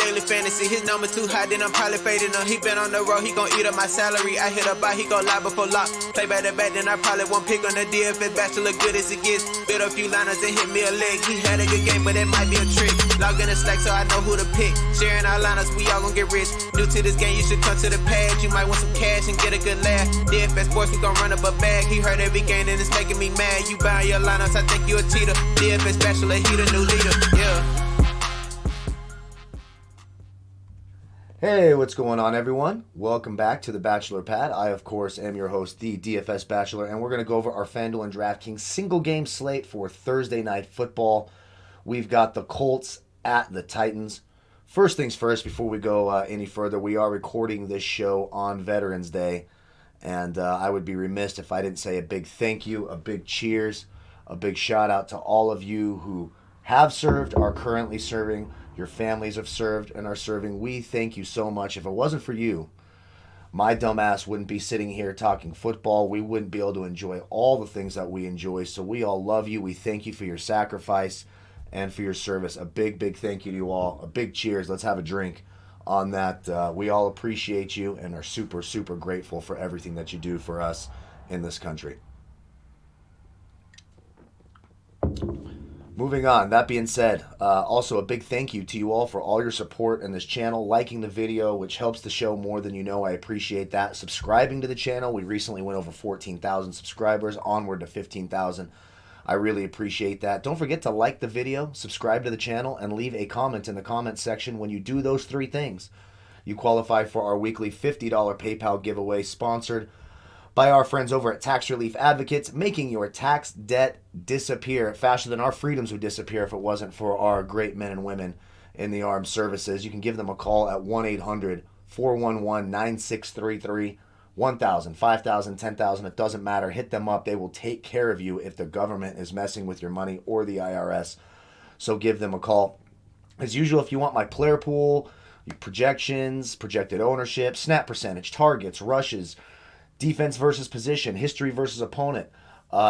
daily fantasy. His number too high, then I'm probably fading him. He been on the road, he gon' eat up my salary. I hit up by, he gon' lie before lock. Play back to back, then I probably won't pick on the Dfs Bachelor, good as it gets. Build a few liners and hit me a leg. He had a good game, but it might be a trick. Log in the Slack so I know who to pick. Sharing our liners, we all gon' get rich. New to this game, you should come to the pad. You might want some cash and get a good laugh. Dfs Sports, we gon' run up a bag. He heard every game and it's making me mad. You buying your lineups, I think you a cheater. Dfs Bachelor, he the new leader, yeah. Hey, what's going on, everyone? Welcome back to the Bachelor Pad. I, of course, am your host, the Dfs Bachelor, and we're going to go over our Fanduel and Draftkings single game slate for Thursday night football. We've got the Colts at the Titans. First things first, before we go any further, we are recording this show on Veterans Day, and I would be remiss if I didn't say a big thank you, a big cheers, a big shout out to all of you who have served, are currently serving, your families have served and are serving. We thank you so much. If it wasn't for you, my dumbass wouldn't be sitting here talking football. We wouldn't be able to enjoy all the things that we enjoy. So we all love you. We thank you for your sacrifice and for your service. A big, big thank you to you all. A big cheers. Let's have a drink on that. We all appreciate you and are super, super grateful for everything that you do for us in this country. Moving on, that being said, also a big thank you to you all for all your support in this channel, liking the video, which helps the show more than you know. I appreciate that. Subscribing to the channel. We recently went over 14,000 subscribers, onward to 15,000. I really appreciate that. Don't forget to like the video, subscribe to the channel, and leave a comment in the comment section. When you do those three things, you qualify for our weekly $50 PayPal giveaway sponsored by our friends over at Tax Relief Advocates, making your tax debt disappear faster than our freedoms would disappear if it wasn't for our great men and women in the armed services. You can give them a call at 1-800-411-9633, 1,000, 5,000, 10,000, it doesn't matter. Hit them up. They will take care of you if the government is messing with your money or the IRS. So give them a call. As usual, if you want my player pool, projections, projected ownership, snap percentage, targets, rushes, defense versus position, history versus opponent,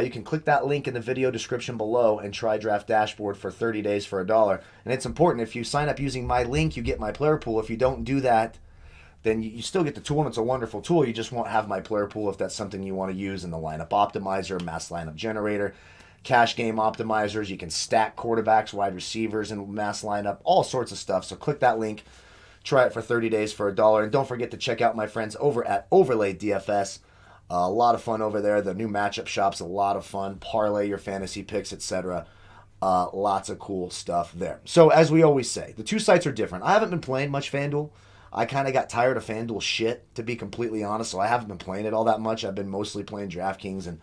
you can click that link in the video description below and try Draft Dashboard for 30 days for $1. And it's important, if you sign up using my link, you get my player pool. If you don't do that, then you still get the tool, and it's a wonderful tool. You just won't have my player pool if that's something you want to use in the lineup optimizer, mass lineup generator, cash game optimizers. You can stack quarterbacks, wide receivers, and mass lineup, all sorts of stuff. So click that link. Try it for 30 days for $1. And don't forget to check out my friends over at Overlay DFS. A lot of fun over there. The new matchup shop's a lot of fun. Parlay your fantasy picks, etc. Lots of cool stuff there. So as we always say, the two sites are different. I haven't been playing much Fanduel. I kind of got tired of Fanduel shit, to be completely honest. So I haven't been playing it all that much. I've been mostly playing Draftkings and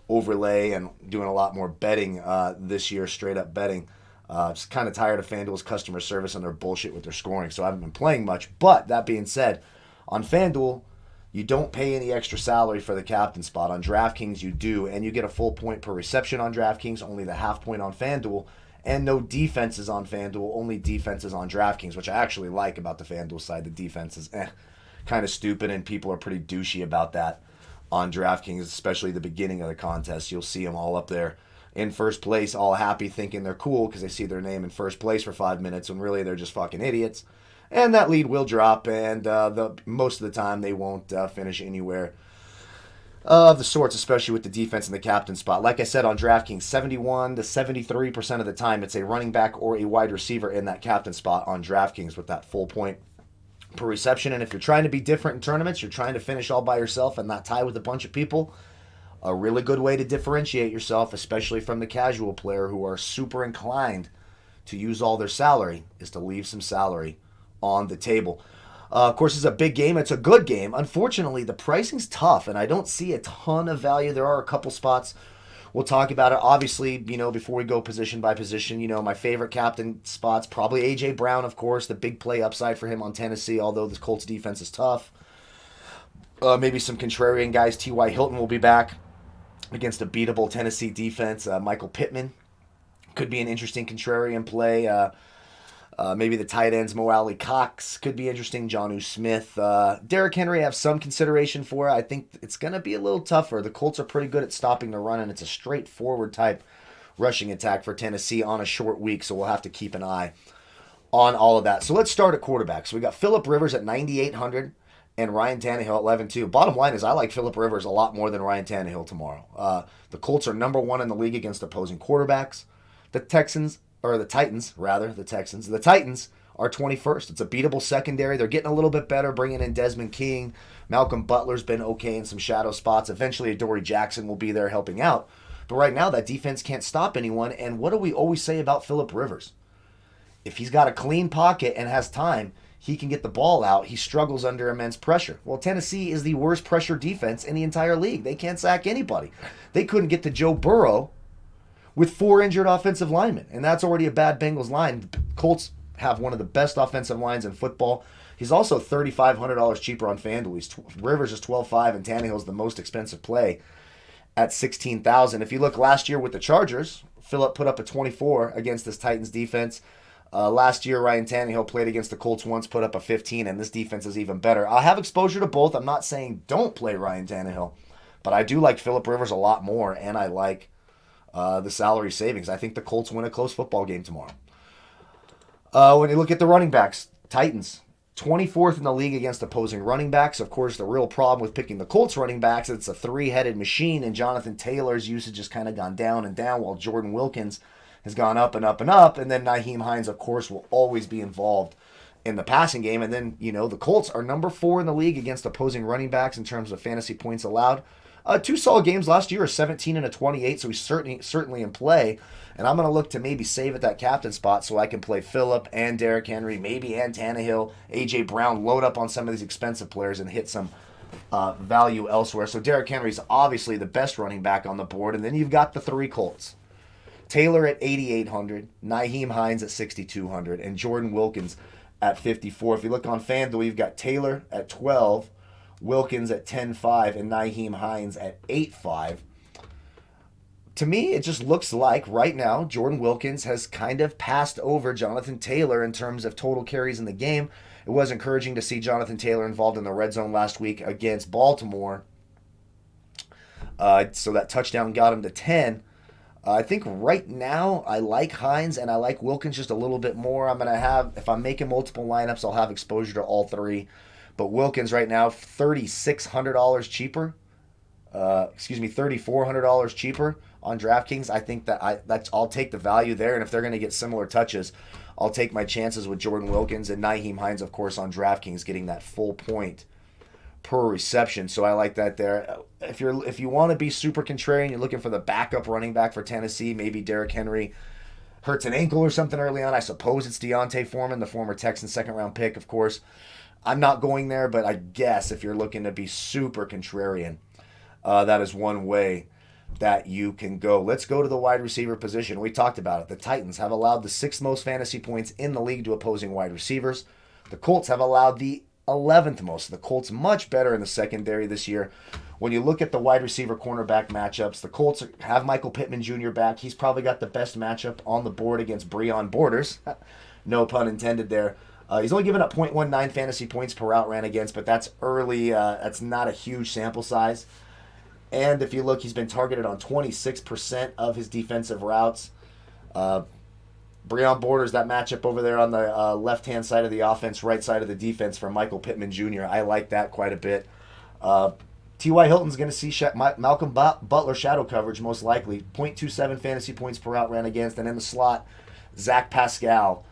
Overlay and doing a lot more betting this year, straight up betting. Just kind of tired of FanDuel's customer service and their bullshit with their scoring, so I haven't been playing much. But that being said, on FanDuel, you don't pay any extra salary for the captain spot. On DraftKings, you do, and you get a full point per reception on DraftKings, only the half point on FanDuel, and no defenses on FanDuel, only defenses on DraftKings, which I actually like about the FanDuel side. The defense is kind of stupid, and people are pretty douchey about that on DraftKings, especially the beginning of the contest. You'll see them all up there in first place, all happy, thinking they're cool because they see their name in first place for 5 minutes, when really they're just fucking idiots. And that lead will drop, and most of the time they won't finish anywhere of the sorts, especially with the defense and the captain spot. Like I said, on DraftKings, 71 to 73% of the time, it's a running back or a wide receiver in that captain spot on DraftKings with that full point per reception. And if you're trying to be different in tournaments, you're trying to finish all by yourself and not tie with a bunch of people, a really good way to differentiate yourself, especially from the casual player who are super inclined to use all their salary, is to leave some salary on the table. Of course, it's a big game. It's a good game. Unfortunately, the pricing's tough, and I don't see a ton of value. There are a couple spots. We'll talk about it. Obviously, before we go position by position, my favorite captain spots, probably A.J. Brown, of course, the big play upside for him on Tennessee, although the Colts defense is tough. Maybe some contrarian guys. T.Y. Hilton will be back against a beatable Tennessee defense. Michael Pittman could be an interesting contrarian play. Maybe the tight ends, Mo Alley Cox could be interesting. Jonnu Smith. Derrick Henry, I have some consideration for. I think it's going to be a little tougher. The Colts are pretty good at stopping the run, and it's a straightforward type rushing attack for Tennessee on a short week, so we'll have to keep an eye on all of that. So let's start at quarterback. So we got Phillip Rivers at 9,800 and Ryan Tannehill at 11-2. Bottom line is I like Phillip Rivers a lot more than Ryan Tannehill tomorrow. The Colts are number 1 in the league against opposing quarterbacks. The Titans are 21st. It's a beatable secondary. They're getting a little bit better, bringing in Desmond King. Malcolm Butler's been okay in some shadow spots. Eventually, Adoree Jackson will be there helping out. But right now, that defense can't stop anyone. And what do we always say about Phillip Rivers? If he's got a clean pocket and has time, he can get the ball out. He struggles under immense pressure. Well, Tennessee is the worst pressure defense in the entire league. They can't sack anybody. They couldn't get to Joe Burrow with 4 injured offensive linemen. And that's already a bad Bengals line. The Colts have one of the best offensive lines in football. He's also $3,500 cheaper on FanDuel. Rivers is $12,500 and Tannehill's the most expensive play at $16,000. If you look last year with the Chargers, Phillip put up a 24 against this Titans defense. Last year, Ryan Tannehill played against the Colts once, put up a 15, and this defense is even better. I have exposure to both. I'm not saying don't play Ryan Tannehill, but I do like Phillip Rivers a lot more, and I like the salary savings. I think the Colts win a close football game tomorrow. When you look at the running backs, Titans, 24th in the league against opposing running backs. Of course, the real problem with picking the Colts running backs, it's a 3-headed machine, and Jonathan Taylor's usage has kind of gone down and down, while Jordan Wilkins has gone up and up and up. And then Nyheim Hines, of course, will always be involved in the passing game. And then, the Colts are number 4 in the league against opposing running backs in terms of fantasy points allowed. 2 solid games last year, a 17 and a 28, so he's certainly in play. And I'm going to look to maybe save at that captain spot so I can play Phillip and Derrick Henry, maybe and Tannehill, A.J. Brown, load up on some of these expensive players and hit some value elsewhere. So Derrick Henry's obviously the best running back on the board. And then you've got the 3 Colts. Taylor at 8,800, Nyheim Hines at 6,200, and Jordan Wilkins at 54. If you look on FanDuel, you've got Taylor at 12, Wilkins at 10.5, and Nyheim Hines at 8.5. To me, it just looks like right now Jordan Wilkins has kind of passed over Jonathan Taylor in terms of total carries in the game. It was encouraging to see Jonathan Taylor involved in the red zone last week against Baltimore. So that touchdown got him to 10. I think right now I like Hines and I like Wilkins just a little bit more. I'm going to have, if I'm making multiple lineups, I'll have exposure to all 3. But Wilkins right now, $3,600 cheaper. $3,400 cheaper on DraftKings. I think I'll take the value there. And if they're going to get similar touches, I'll take my chances with Jordan Wilkins and Nyheim Hines, of course, on DraftKings, getting that full point per reception. So I like that there. If you want to be super contrarian, you're looking for the backup running back for Tennessee, maybe Derrick Henry hurts an ankle or something early on. I suppose it's Deontay Foreman, the former Texan second-round pick, of course. I'm not going there, but I guess if you're looking to be super contrarian, that is one way that you can go. Let's go to the wide receiver position. We talked about it. The Titans have allowed the 6th most fantasy points in the league to opposing wide receivers. The Colts have allowed the 11th most. The Colts much better in the secondary this year. When you look at the wide receiver cornerback matchups, the Colts have Michael Pittman Jr. back. He's probably got the best matchup on the board against Breon Borders. No pun intended there. He's only given up 0.19 fantasy points per route ran against, but that's early. That's not a huge sample size. And if you look, he's been targeted on 26% of his defensive routes. Breon Borders, that matchup over there on the left-hand side of the offense, right side of the defense for Michael Pittman Jr. I like that quite a bit. T.Y. Hilton's going to see Malcolm Butler shadow coverage, most likely. 0.27 fantasy points per route ran against. And in the slot, Zach Pascal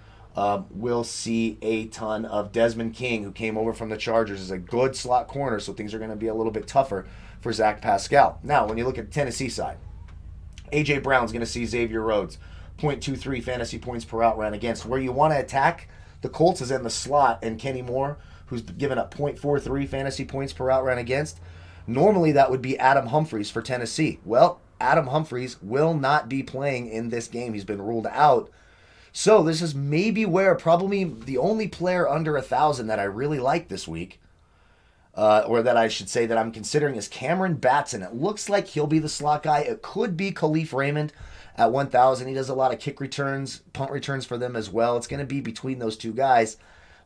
will see a ton of Desmond King, who came over from the Chargers, is a good slot corner, so things are going to be a little bit tougher for Zach Pascal. Now, when you look at the Tennessee side, A.J. Brown's going to see Xavier Rhodes. 0.23 fantasy points per route ran against. Where you want to attack the Colts is in the slot, and Kenny Moore, who's given up 0.43 fantasy points per route ran against. Normally that would be Adam Humphries for Tennessee. Well, Adam Humphries will not be playing in this game. He's been ruled out. So this is maybe where probably the only player under 1,000 that I really like this week, or that I should say that I'm considering, is Cameron Batson. It looks like he'll be the slot guy. It could be Khalif Raymond at 1,000. He does a lot of kick returns, punt returns for them as well. It's going to be between those two guys.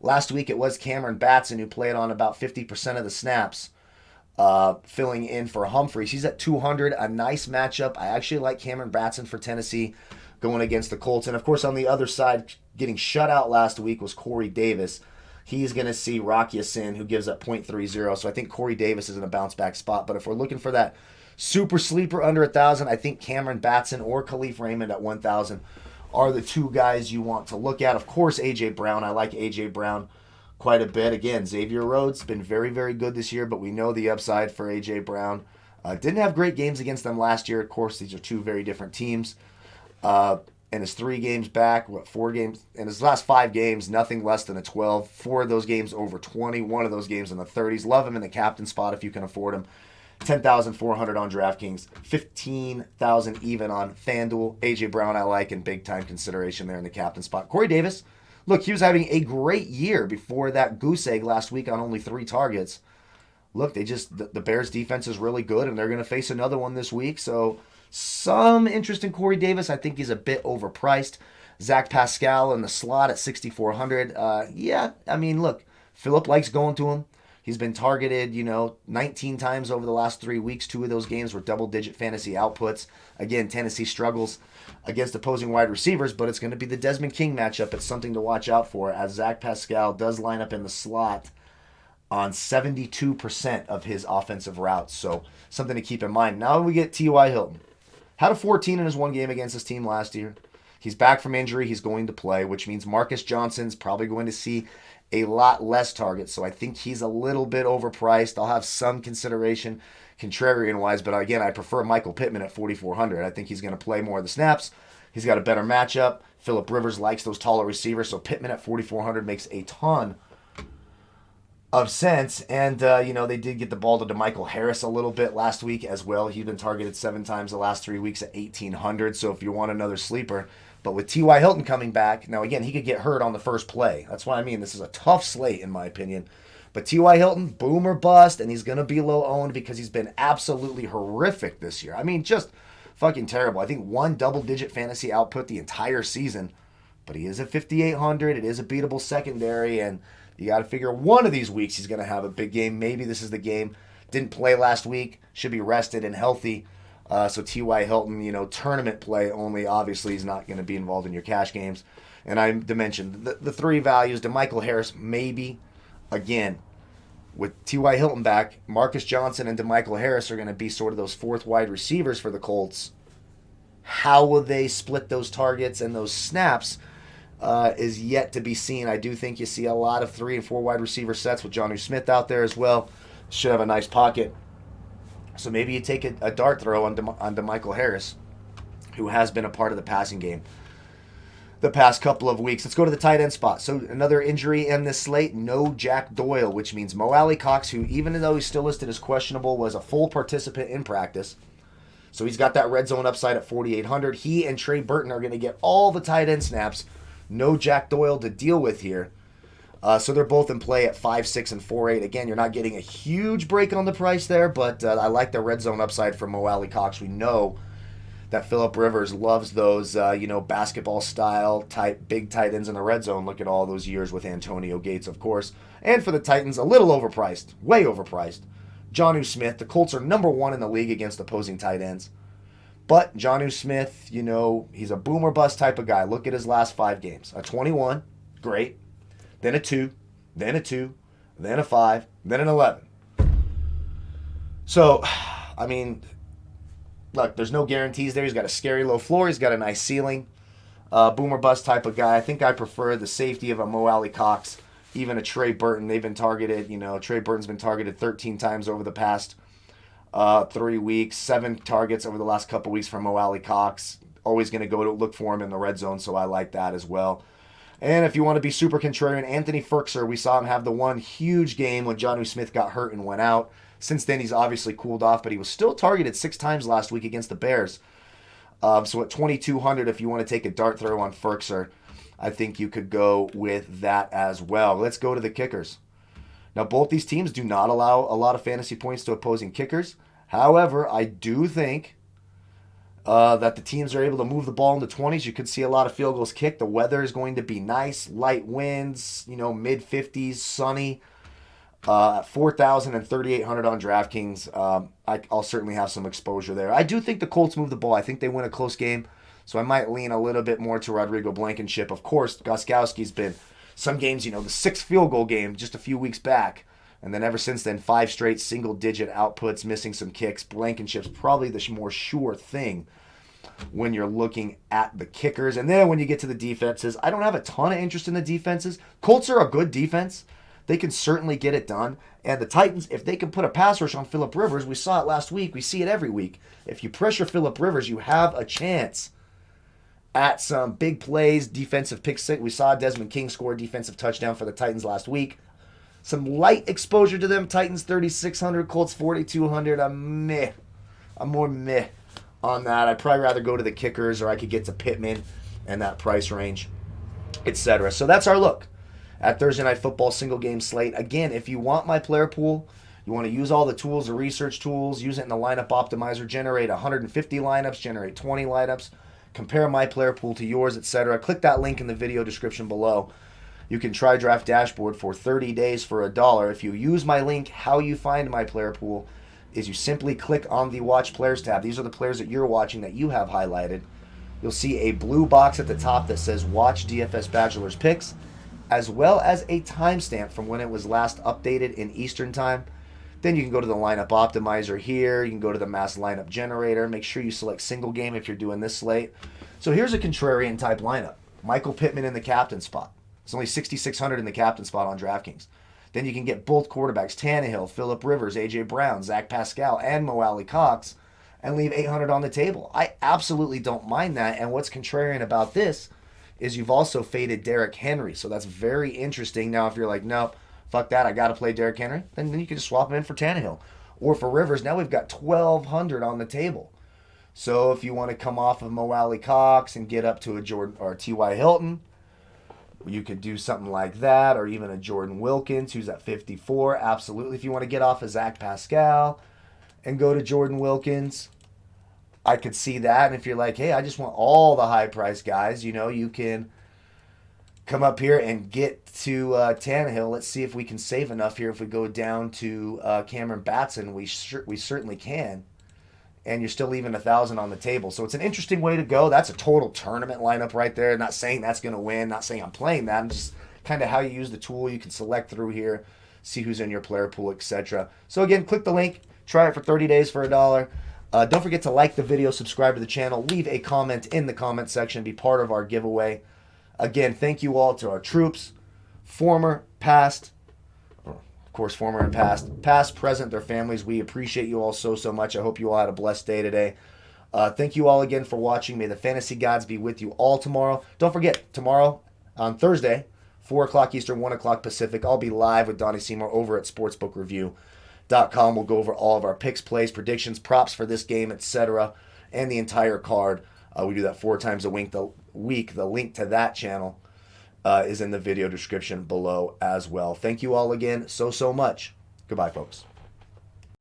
Last week it was Cameron Batson who played on about 50% of the snaps. filling in for Humphreys. He's at 200, a nice matchup. I actually like Cameron Batson for Tennessee going against the Colts. And, of course, on the other side, getting shut out last week was Corey Davis. He's going to see Rocky Sin, who gives up 0.30. So I think Corey Davis is in a bounce-back spot. But if we're looking for that super sleeper under 1,000, I think Cameron Batson or Khalif Raymond at 1,000 are the two guys you want to look at. Of course, A.J. Brown. I like A.J. Brown quite a bit. Again, Xavier Rhodes been very, very good this year, but we know the upside for A.J. Brown. Didn't have great games against them last year. Of course, these are two very different teams. In his 3 games back, 4 games? In his last 5 games, nothing less than a 12. 4 of those games over 20. 1 of those games in the 30s. Love him in the captain spot if you can afford him. 10,400 on DraftKings. 15,000 even on Fanduel. A.J. Brown I like in big-time consideration there in the captain spot. Corey Davis, look, he was having a great year before that goose egg last week on only 3 targets. Look, the Bears defense is really good, and they're going to face another one this week. So some interest in Corey Davis. I think he's a bit overpriced. Zach Pascal in the slot at 6,400. Yeah, I mean, look, Phillip likes going to him. He's been targeted, 19 times over the last 3 weeks. 2 of those games were double-digit fantasy outputs. Again, Tennessee struggles against opposing wide receivers, but it's going to be the Desmond King matchup. It's something to watch out for, as Zach Pascal does line up in the slot on 72% of his offensive routes. So something to keep in mind. Now we get T.Y. Hilton. Had a 14 in his 1 game against his team last year. He's back from injury. He's going to play, which means Marcus Johnson's probably going to see a lot less targets. So I think he's a little bit overpriced. I'll have some consideration contrarian-wise, but again, I prefer Michael Pittman at 4,400. I think he's going to play more of the snaps. He's got a better matchup. Phillip Rivers likes those taller receivers, so Pittman at 4,400 makes a ton of sense. And, they did get the ball to DeMichael Harris a little bit last week as well. He's been targeted 7 times the last 3 weeks at 1,800. So if you want another sleeper, but with T.Y. Hilton coming back, now again, he could get hurt on the first play. That's what I mean. This is a tough slate in my opinion. But T.Y. Hilton, boom or bust, and he's going to be low owned because he's been absolutely horrific this year. I mean, just fucking terrible. I think 1 double-digit fantasy output the entire season. But he is at 5,800. It is a beatable secondary, and you got to figure one of these weeks he's going to have a big game. Maybe this is the game. Didn't play last week. Should be rested and healthy. So T.Y. Hilton, tournament play only. Obviously, he's not going to be involved in your cash games. And I mentioned the 3 values. DeMichael Harris, maybe. Again, with T.Y. Hilton back, Marcus Johnson and DeMichael Harris are going to be sort of those 4th wide receivers for the Colts. How will they split those targets and those snaps is yet to be seen. I do think you see a lot of 3 and 4 wide receiver sets with Jonnu Smith out there as well. Should have a nice pocket. So maybe you take a dart throw on DeMichael Harris, who has been a part of the passing game the past couple of weeks. Let's go to the tight end spot. So another injury in this slate, no Jack Doyle, which means Mo Alley-Cox, who even though he's still listed as questionable, was a full participant in practice. So he's got that red zone upside at 4,800. He and Trey Burton are going to get all the tight end snaps. No Jack Doyle to deal with here. So they're both in play at 5.6 and 4.8. Again, you're not getting a huge break on the price there, but I like the red zone upside for Mo Alley-Cox. We know that Phillip Rivers loves those, basketball-style type big tight ends in the red zone. Look at all those years with Antonio Gates, of course. And for the Titans, a little overpriced, way overpriced. Jonnu Smith. The Colts are number 1 in the league against opposing tight ends. But Jonnu Smith, he's a boom or bust type of guy. Look at his last 5 games. A 21, great. Then a 2, then a 2, then a 5, then an 11. So, I mean, look, there's no guarantees there. He's got a scary low floor. He's got a nice ceiling. Boom or bust type of guy. I think I prefer the safety of a Mo Alley-Cox, even a Trey Burton. They've been targeted. Trey Burton's been targeted 13 times over the past 3 weeks. 7 targets over the last couple weeks from Mo Alley-Cox. Always going to go to look for him in the red zone, so I like that as well. And if you want to be super contrarian, Anthony Firkser, we saw him have the one huge game when Jonnu Smith got hurt and went out. Since then, he's obviously cooled off, but he was still targeted 6 times last week against the Bears. So at 2,200, if you want to take a dart throw on Firkser, I think you could go with that as well. Let's go to the kickers. Now, both these teams do not allow a lot of fantasy points to opposing kickers. However, I do think that the teams are able to move the ball in the 20s. You could see a lot of field goals kicked. The weather is going to be nice, light winds, mid-50s, sunny. At 4,000 and 3,800 on DraftKings, I'll certainly have some exposure there. I do think the Colts move the ball. I think they win a close game, so I might lean a little bit more to Rodrigo Blankenship. Of course, Gostkowski's been some games, the 6th field goal game just a few weeks back, and then ever since then, 5 straight single-digit outputs, missing some kicks. Blankenship's probably the more sure thing when you're looking at the kickers. And then when you get to the defenses, I don't have a ton of interest in the defenses. Colts are a good defense. They can certainly get it done. And the Titans, if they can put a pass rush on Phillip Rivers, we saw it last week. We see it every week. If you pressure Phillip Rivers, you have a chance at some big plays, defensive pick six. We saw Desmond King score a defensive touchdown for the Titans last week. Some light exposure to them. Titans 3,600, Colts 4,200. I'm more meh on that. I'd probably rather go to the kickers, or I could get to Pittman and that price range, etc. So that's our look at Thursday Night Football single game slate. Again, if you want my player pool, you want to use all the tools, the research tools, use it in the lineup optimizer, generate 150 lineups, generate 20 lineups, compare my player pool to yours, etc. Click that link in the video description below. You can try Draft Dashboard for 30 days for $1. If you use my link, how you find my player pool is you simply click on the Watch Players tab. These are the players that you're watching that you have highlighted. You'll see a blue box at the top that says Watch DFS Bachelor's Picks, as well as a timestamp from when it was last updated in Eastern Time. Then you can go to the lineup optimizer here. You can go to the mass lineup generator. Make sure you select single game if you're doing this slate. So here's a contrarian type lineup. Michael Pittman in the captain spot. It's only 6,600 in the captain spot on DraftKings. Then you can get both quarterbacks, Tannehill, Phillip Rivers, A.J. Brown, Zach Pascal, and Mo Alley Cox, and leave 800 on the table. I absolutely don't mind that. And what's contrarian about this is you've also faded Derrick Henry. So that's very interesting. Now, if you're like, no, fuck that, I got to play Derrick Henry, then you can just swap him in for Tannehill. Or for Rivers, now we've got 1,200 on the table. So if you want to come off of Mo Alley Cox and get up to a Jordan or T.Y. Hilton, you could do something like that, or even a Jordan Wilkins, who's at 54. Absolutely. If you want to get off of Zach Pascal and go to Jordan Wilkins, I could see that. And if you're like, hey, I just want all the high-priced guys, you can come up here and get to Tannehill. Let's see if we can save enough here. If we go down to Cameron Batson, we certainly can. And you're still leaving 1,000 on the table. So it's an interesting way to go. That's a total tournament lineup right there. Not saying that's going to win. Not saying I'm playing that. I'm just kind of how you use the tool. You can select through here, see who's in your player pool, etc. So again, click the link. Try it for 30 days for $1. Don't forget to like the video, subscribe to the channel, leave a comment in the comment section, be part of our giveaway. Again, thank you all to our troops, former, past, of course, former and past, present, their families. We appreciate you all so much. I hope you all had a blessed day today. Thank you all again for watching. May the fantasy gods be with you all tomorrow. Don't forget, tomorrow on Thursday, 4 o'clock Eastern, 1 o'clock Pacific, I'll be live with Donnie Seymour over at sportsbookreview.com. We'll go over all of our picks, plays, predictions, props for this game, etc., and the entire card. We do that 4 times a week. The link to that channel is in the video description below as well. Thank you all again so much. Goodbye, folks.